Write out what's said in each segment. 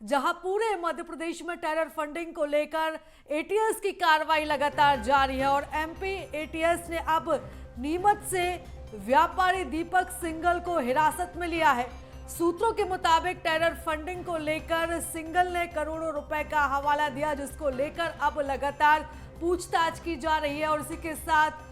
जहां पूरे मध्य प्रदेश में टेरर फंडिंग को लेकर एटीएस की कार्रवाई लगातार जारी है और एमपी एटीएस ने अब नीमच से व्यापारी दीपक सिंघल को हिरासत में लिया है। सूत्रों के मुताबिक टेरर फंडिंग को लेकर सिंघल ने करोड़ों रुपए का हवाला दिया, जिसको लेकर अब लगातार पूछताछ की जा रही है और इसी के साथ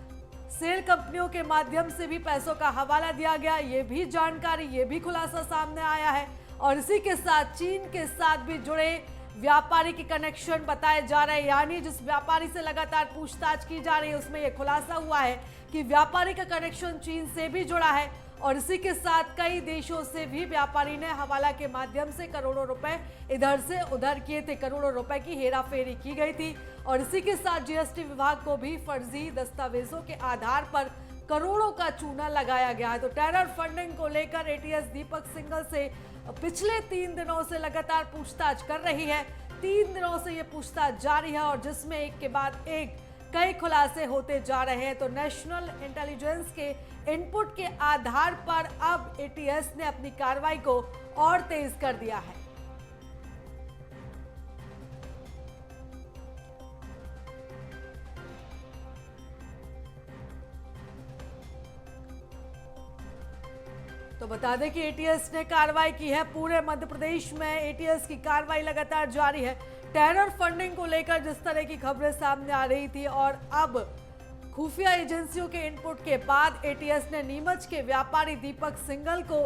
सेल कंपनियों के माध्यम से भी पैसों का हवाला दिया गया। ये भी जानकारी, ये भी खुलासा सामने आया है और इसी के साथ चीन के साथ भी जुड़े व्यापारी के कनेक्शन बताए जा रहे हैं। यानी जिस व्यापारी से लगातार पूछताछ की जा रही है उसमें यह खुलासा हुआ है कि व्यापारी का कनेक्शन चीन से भी जुड़ा है और इसी के साथ कई देशों से भी व्यापारी ने हवाला के माध्यम से करोड़ों रुपए इधर से उधर किए थे। करोड़ों रुपए की हेराफेरी की गई थी और इसी के साथ जीएसटी विभाग को भी फर्जी दस्तावेजों के आधार पर करोड़ों का चूना लगाया गया है। तो टेरर फंडिंग को लेकर एटीएस दीपक सिंघल से पिछले 3 दिनों से लगातार पूछताछ कर रही है। 3 दिनों से ये पूछताछ जारी है और जिसमें एक के बाद एक कई खुलासे होते जा रहे हैं। तो नेशनल इंटेलिजेंस के इनपुट के आधार पर अब एटीएस ने अपनी कार्रवाई को और तेज कर दिया है। तो बता दें कि एटीएस ने कार्रवाई की है। पूरे मध्य प्रदेश में एटीएस की कार्रवाई लगातार जारी है। टेरर फंडिंग को लेकर जिस तरह की खबरें सामने आ रही थी और अब खुफिया एजेंसियों के इनपुट के बाद एटीएस ने नीमच के व्यापारी दीपक सिंघल को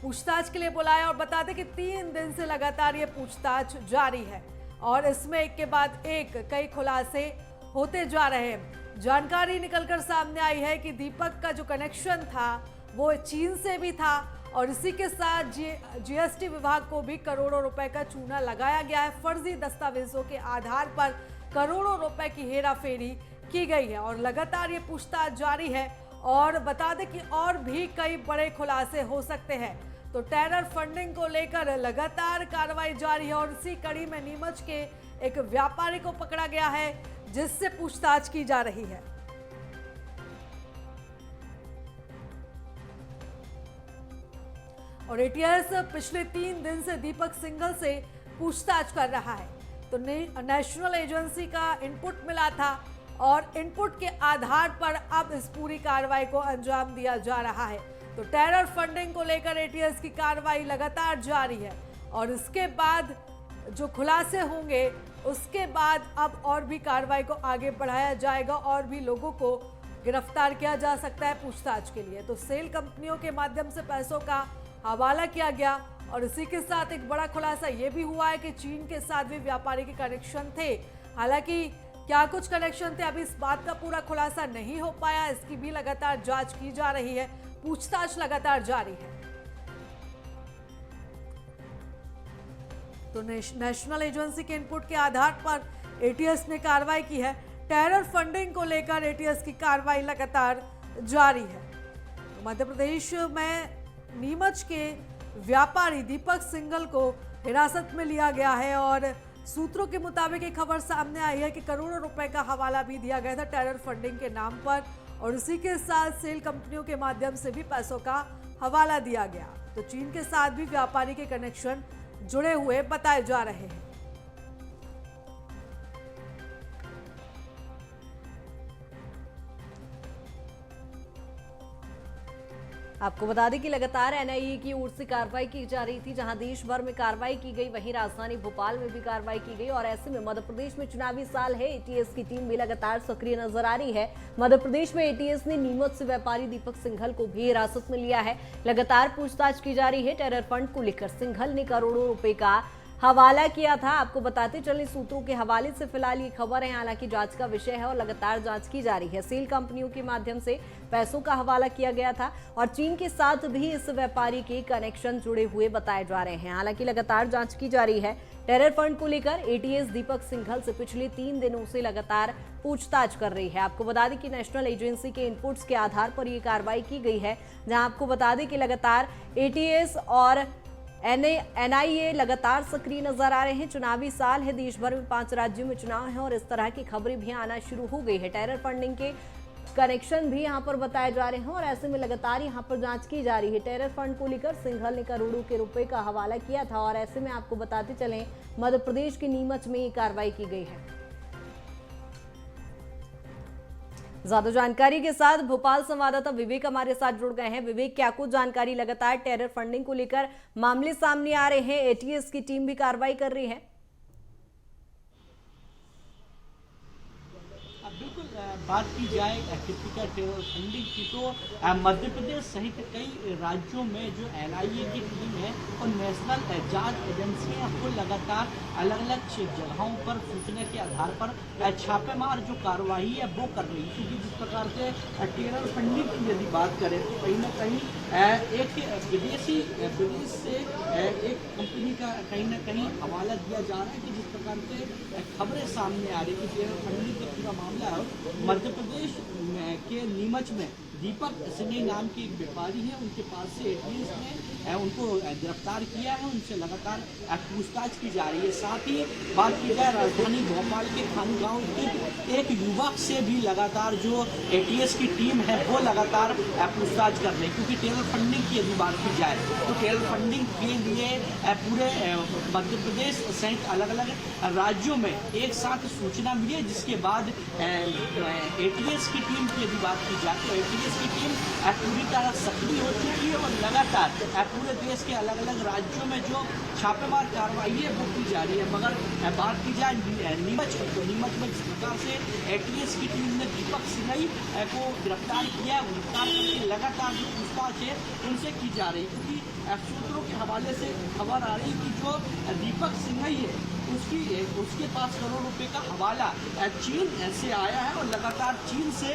पूछताछ के लिए बुलाया और बता दें कि 3 दिन से लगातार ये पूछताछ जारी है और इसमें एक के बाद एक कई खुलासे होते जा रहे हैं। जानकारी निकलकर सामने आई है कि दीपक का जो कनेक्शन था वो चीन से भी था और इसी के साथ जीएसटी विभाग को भी करोड़ों रुपए का चूना लगाया गया है। फर्जी दस्तावेजों के आधार पर करोड़ों रुपए की हेराफेरी की गई है और लगातार ये पूछताछ जारी है और बता दें कि और भी कई बड़े खुलासे हो सकते हैं। तो टेरर फंडिंग को लेकर लगातार कार्रवाई जारी है और इसी कड़ी में नीमच के एक व्यापारी को पकड़ा गया है जिससे पूछताछ की जा रही है। और एटीएस पिछले 3 दिन से दीपक सिंघल से पूछताछ कर रहा है। तो नेशनल एजेंसी का इनपुट मिला था और इनपुट के आधार पर अब इस पूरी कार्रवाई को अंजाम दिया जा रहा है। तो टेरर फंडिंग को लेकर एटीएस की कार्रवाई लगातार जारी है और इसके बाद जो खुलासे होंगे उसके बाद अब और भी कार्रवाई को आगे बढ़ाया जाएगा और भी लोगों को गिरफ्तार किया जा सकता है पूछताछ के लिए। तो सेल कंपनियों के माध्यम से पैसों का हवाला किया गया और इसी के साथ एक बड़ा खुलासा यह भी हुआ है कि चीन के साथ भी व्यापारी के कनेक्शन थे। हालांकि क्या कुछ कनेक्शन थे अभी इस बात का पूरा खुलासा नहीं हो पाया, इसकी भी लगातार जांच की जा रही है, पूछताछ लगातार जारी है। तो नेशनल एजेंसी के इनपुट के आधार पर एटीएस ने कार्रवाई की है। टेरर फंडिंग को लेकर एटीएस की कार्रवाई लगातार जारी है। तो मध्य प्रदेश में नीमच के व्यापारी दीपक सिंघल को हिरासत में लिया गया है और सूत्रों के मुताबिक एक खबर सामने आई है कि करोड़ों रुपए का हवाला भी दिया गया था टेरर फंडिंग के नाम पर और इसी के साथ सेल कंपनियों के माध्यम से भी पैसों का हवाला दिया गया। तो चीन के साथ भी व्यापारी के कनेक्शन जुड़े हुए बताए जा रहे हैं। आपको बता दें कि लगातार एनआईए की ओर से कार्रवाई की जा रही थी। जहां देश भर में कार्रवाई की गई वहीं राजधानी भोपाल में भी कार्रवाई की गई और ऐसे में मध्य प्रदेश में चुनावी साल है, एटीएस की टीम भी लगातार सक्रिय नजर आ रही है। मध्य प्रदेश में एटीएस ने नीमच से व्यापारी दीपक सिंघल को भी हिरासत में लिया है। लगातार पूछताछ की जा रही है। टेरर फंड को लेकर सिंघल ने करोड़ों रुपए का हवाला किया था। आपको बताते चले सूत्रों के हवाले से फिलहाल ये खबर है, हालांकि जांच का विषय है और लगातार जांच की जा रही है। सेल कंपनियों के माध्यम से पैसों का हवाला किया गया था और चीन के साथ भी इस व्यापारी के कनेक्शन जुड़े हुए बताए जा रहे हैं। हालांकि लगातार जांच की जा रही है। टेरर फंड को लेकर एटीएस दीपक सिंघल से पिछले 3 दिनों से लगातार पूछताछ कर रही है। आपको बता दें कि नेशनल एजेंसी के इनपुट्स के आधार पर यह कार्रवाई की गई है, जहां आपको बता दें कि लगातार एटीएस और एनआईए लगातार सक्रिय नजर आ रहे हैं। चुनावी साल है, देश भर में 5 राज्यों में चुनाव है और इस तरह की खबरें भी आना शुरू हो गई है। टेरर फंडिंग के कनेक्शन भी यहाँ पर बताए जा रहे हैं और ऐसे में लगातार यहाँ पर जांच की जा रही है। टेरर फंड को लेकर सिंघल ने करोड़ों के रुपए का हवाला किया था और ऐसे में आपको बताते चलें मध्य प्रदेश की नीमच में ये कार्रवाई की गई है। ज्यादा जानकारी के साथ भोपाल संवाददाता विवेक हमारे साथ जुड़ गए हैं। विवेक, क्या कुछ जानकारी? लगातार टेरर फंडिंग को लेकर मामले सामने आ रहे हैं, एटीएस की टीम भी कार्रवाई कर रही है। बिल्कुल, बात की जाए टिपिकल टेरर फंडिंग की तो मध्य प्रदेश सहित कई राज्यों में जो एनआईए की टीम है और नेशनल जांच एजेंसियां वो लगातार अलग अलग जगहों पर सूचना के आधार पर छापेमार जो कार्रवाई है वो कर रही है। क्योंकि जिस प्रकार से टेरर फंडिंग की यदि बात करें तो कहीं ना कहीं एक विदेश से एक कंपनी का कहीं ना कहीं हवाला दिया जा रहा है कि जिस प्रकार से खबरें सामने आ रही है कि टेरर फंडिंग का पूरा मामला है। मध्य प्रदेश के नीमच में दीपक सिंह नाम के एक व्यापारी हैं, उनके पास से एटीएस ने उनको गिरफ्तार किया है, उनसे लगातार पूछताछ की जा रही है। साथ ही बात की जाए राजधानी भोपाल के खानगांव स्थित एक युवक से भी लगातार जो एटीएस की टीम है वो लगातार पूछताछ कर रही है। क्योंकि टेरर फंडिंग की यदि बात की जाए तो टेरर फंडिंग के लिए पूरे मध्य प्रदेश सहित अलग अलग राज्यों में एक साथ सूचना मिली है, जिसके बाद एटीएस की टीम की यदि बात की जाए तो एटीएस की टीम पूरी तरह सक्रिय हो चुकी है और लगातार पूरे देश के अलग अलग राज्यों में जो छापेमार कार्रवाई है वो की जा रही है। मगर बात की जाए नीमच तो नीमच में जिस प्रकार से एटीएस की टीम ने दीपक सिंह को गिरफ्तार किया, गिरफ्तार करके लगातार जो पूछताछ है उनसे की जा रही है। क्योंकि सूत्रों के हवाले से खबर आ रही कि जो दीपक सिंह है उसके पास करोड़ रुपए का हवाला चीन से आया है और लगातार चीन से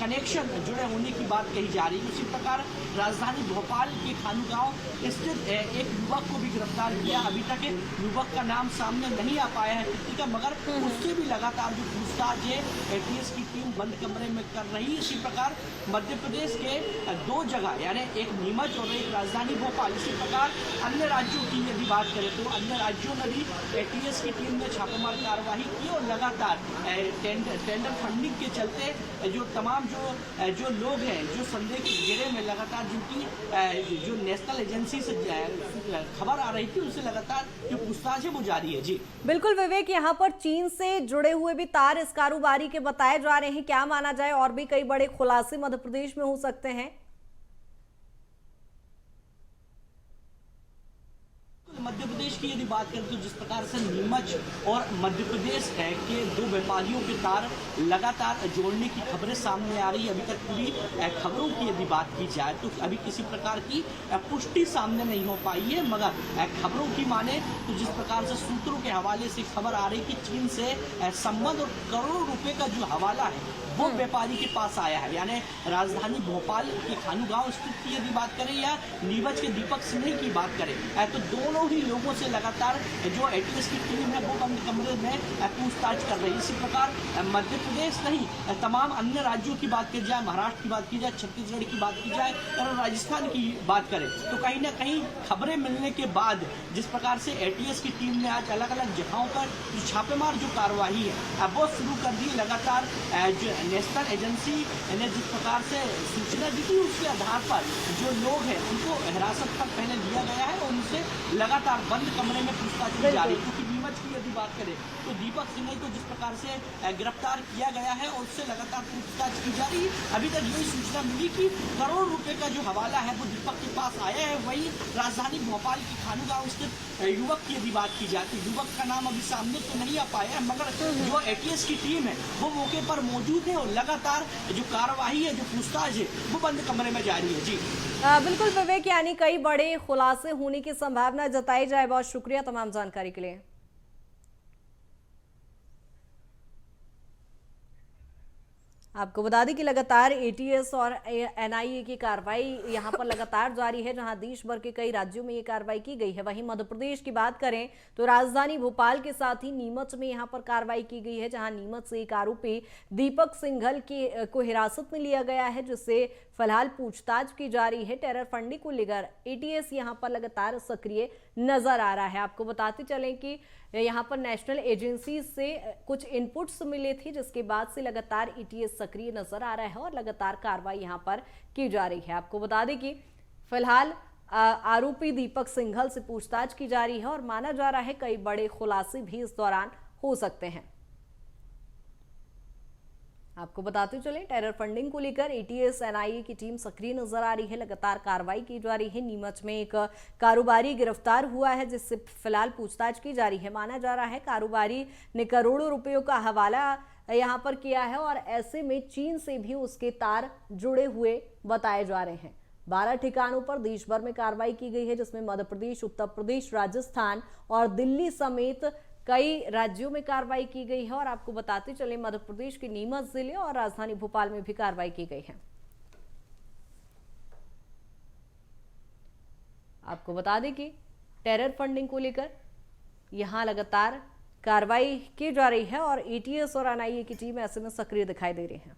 कनेक्शन जुड़े होने की बात कही जा रही है। उसी प्रकार राजधानी भोपाल के खानगांव स्थित एक युवक को भी गिरफ्तार किया। अभी तक युवक का नाम सामने नहीं आ पाया है किसी का, मगर उससे भी लगातार जो पूछताछ है एटीएस की टीम बंद कमरे में कर रही है। इसी प्रकार मध्य प्रदेश के दो जगह यानी एक नीमच और एक राजधानी भोपाल, इसी प्रकार अन्य राज्यों की यदि बात करें तो अन्य राज्यों में भी एटीएस की टीम ने छापेमार कार्रवाई की और लगातार टेंडर फंडिंग के चलते जो तमाम जो लोग हैं जो संदेह के घेरे में लगातार जिनकी जो नेशनल एजेंसी से खबर आ रही थी उनसे लगातार जो पूछताछ है वो जारी है। जी बिल्कुल विवेक, यहाँ पर चीन से जुड़े हुए भी तार इस कारोबारी के बताए जा रहे हैं। क्या माना जाए और भी कई बड़े खुलासे मध्य प्रदेश में हो सकते हैं? मध्य प्रदेश की यदि बात करें तो जिस प्रकार से नीमच और मध्य प्रदेश के दो व्यापारियों के तार लगातार जोड़ने की खबरें सामने आ रही है। अभी तक पूरी खबरों की यदि बात की जाए तो अभी किसी प्रकार की पुष्टि सामने नहीं हो पाई है, मगर खबरों की माने तो जिस प्रकार से सूत्रों के हवाले से खबर आ रही कि चीन से संबंध और करोड़ों रुपए का जो हवाला है वो व्यापारी के पास आया है। यानी राजधानी भोपाल के खानगांव स्थित की यदि बात करें या नीमच के दीपक सिंह की बात करें तो दोनों ही लोगों से लगातार जो एटीएस की टीम है वो बंद कमरे में पूछताछ कर रही है। इसी प्रकार मध्य प्रदेश नहीं तमाम अन्य राज्यों की बात की जाए, महाराष्ट्र की बात की जाए, छत्तीसगढ़ की बात की जाए और राजस्थान की बात करें तो कहीं ना कहीं खबरें मिलने के बाद जिस प्रकार से एटीएस की टीम ने आज अलग अलग जगहों पर जो छापेमार जो कार्रवाई है वो शुरू कर दी। लगातार जो नेशनल एजेंसी ने जिस प्रकार से सूचना दी थी उसके आधार पर जो लोग हैं उनको हिरासत पर पहले लिया गया है और उनसे लगातार बंद कमरे में पूछताछ की जा रही है। क्योंकि नीमच की यदि बात करें तो दीपक सिंह को जिस प्रकार से गिरफ्तार किया गया है और उससे लगातार पूछताछ की जा रही है। अभी तक यही सूचना मिली कि करोड़ रुपए का जो हवाला है वो दीपक के पास आया है। वही राजधानी भोपाल के खानगांव स्थित युवक की यदि बात की जाए तो युवक का नाम अभी सामने तो नहीं आ पाया है, मगर जो एटीएस की टीम है वो मौके पर मौजूद है और लगातार जो कार्रवाई है जो पूछताछ है वो बंद कमरे में जारी है। जी बिल्कुल विवेक, यानी कई बड़े खुलासे होने की संभावना जताई जाए। बहुत शुक्रिया तमाम जानकारी के लिए। आपको बता दें कि लगातार एटीएस और एनआईए की कार्रवाई यहां पर लगातार जारी है, जहां देश भर के कई राज्यों में ये कार्रवाई की गई है। वहीं मध्य प्रदेश की बात करें तो राजधानी भोपाल के साथ ही नीमच में यहां पर कार्रवाई की गई है, जहां नीमच से एक आरोपी दीपक सिंघल को हिरासत में लिया गया है, जिससे फिलहाल पूछताछ की जा रही है। टेरर फंडिंग को लेकर एटीएस यहां पर लगातार सक्रिय नजर आ रहा है। आपको बताते चलें कि यहां पर नेशनल एजेंसी से कुछ इनपुट्स मिले थे, जिसके बाद से लगातार एटीएस सक्रिय नजर आ रहा है और लगातार कार्रवाई यहां पर की जा रही है। आपको बता दें कि फिलहाल आरोपी दीपक सिंघल से पूछताछ की जा रही है और माना जा रहा है कई बड़े खुलासे भी इस दौरान हो सकते हैं। आपको बताते चलें, टेरर फंडिंग को लेकर एटीएस एनआईए की टीम सक्रिय नजर आ रही है। लगातार कार्रवाई की जा रही है। नीमच में एक कारोबारी गिरफ्तार हुआ है, जिससे फिलहाल पूछताछ की जा रही है। माना जा रहा है कारोबारी ने करोड़ों रुपयों का हवाला यहां पर किया है और ऐसे में चीन से भी उसके तार जुड़े हुए बताए जा रहे हैं। 12 ठिकानों पर देश भर में कार्रवाई की गई है, जिसमें मध्य प्रदेश, उत्तर प्रदेश, राजस्थान और दिल्ली समेत कई राज्यों में कार्रवाई की गई है। और आपको बताते चले, मध्य प्रदेश के नीमच जिले और राजधानी भोपाल में भी कार्रवाई की गई है। आपको बता दें कि टेरर फंडिंग को लेकर यहां लगातार कार्रवाई की जा रही है और एटीएस और एनआईए की टीम ऐसे में सक्रिय दिखाई दे रही है।